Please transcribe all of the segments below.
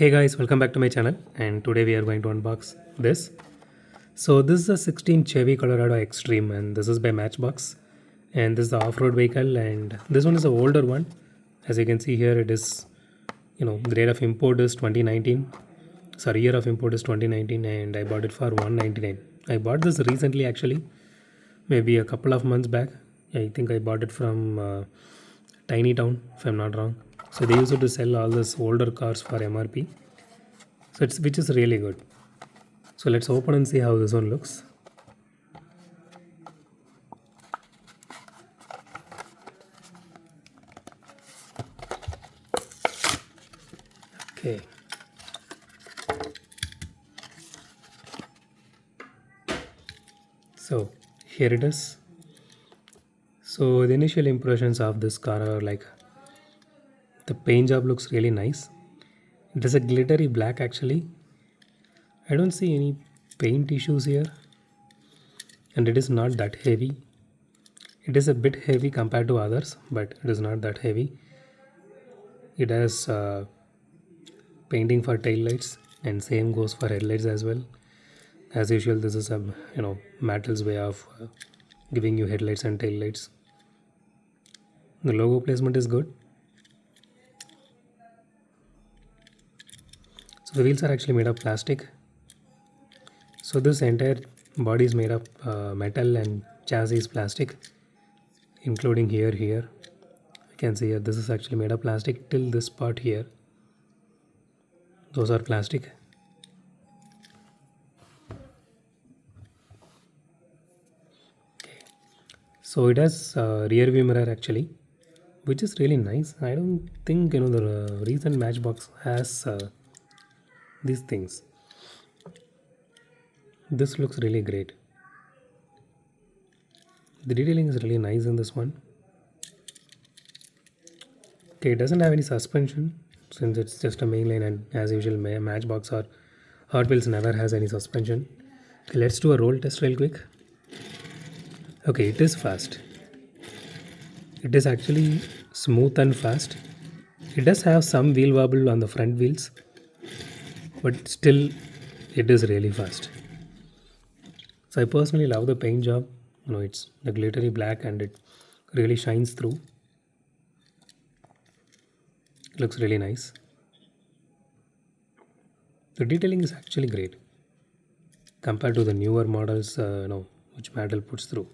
Hey guys, welcome back to my channel, and today we are going to unbox this. So this is a 16 Chevy Colorado Xtreme, and this is by Matchbox, and this is the off-road vehicle, and this one is an older one. As you can see here, it is, grade of import is 2019. Sorry, year of import is 2019, and I bought it for 199. I bought this recently, actually, maybe a couple of months back. I think I bought it from Tiny Town, if I'm not wrong. So they used to sell all these older cars for MRP. So which is really good. So let's open and see how this one looks. Okay. So here it is. So the initial impressions of this car are like, the paint job looks really nice. It is a glittery black actually. I don't see any paint issues here, and it is not that heavy. It is a bit heavy compared to others, but it is not that heavy. It has painting for tail lights, and same goes for headlights as well. As usual, this is a Mattel's way of giving you headlights and tail lights. The logo placement is good. So the wheels are actually made of plastic. So this entire body is made of metal, and chassis is plastic, including here. You can see here this is actually made of plastic till this part here. Those are plastic. Okay. So it has rear view mirror actually, which is really nice. I don't think the recent Matchbox has these things. This looks really great. The detailing is really nice in this one. Okay, it doesn't have any suspension since it's just a mainline, and as usual Matchbox or Hot Wheels never has any suspension. Okay, let's do a roll test real quick. Okay, it is fast. It is actually smooth and fast. It does have some wheel wobble on the front wheels, but still it is really fast. So I personally love the paint job. It's the glittery black and it really shines through. It looks really nice. The detailing is actually great compared to the newer models, which Mattel puts through.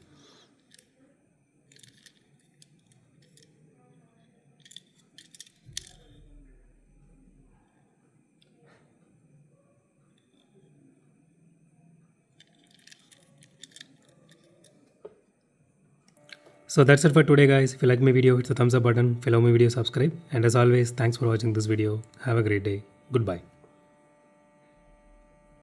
So that's it for today guys. If you like my video, hit the thumbs up button. If you love my video, subscribe. And as always, thanks for watching this video. Have a great day. Goodbye.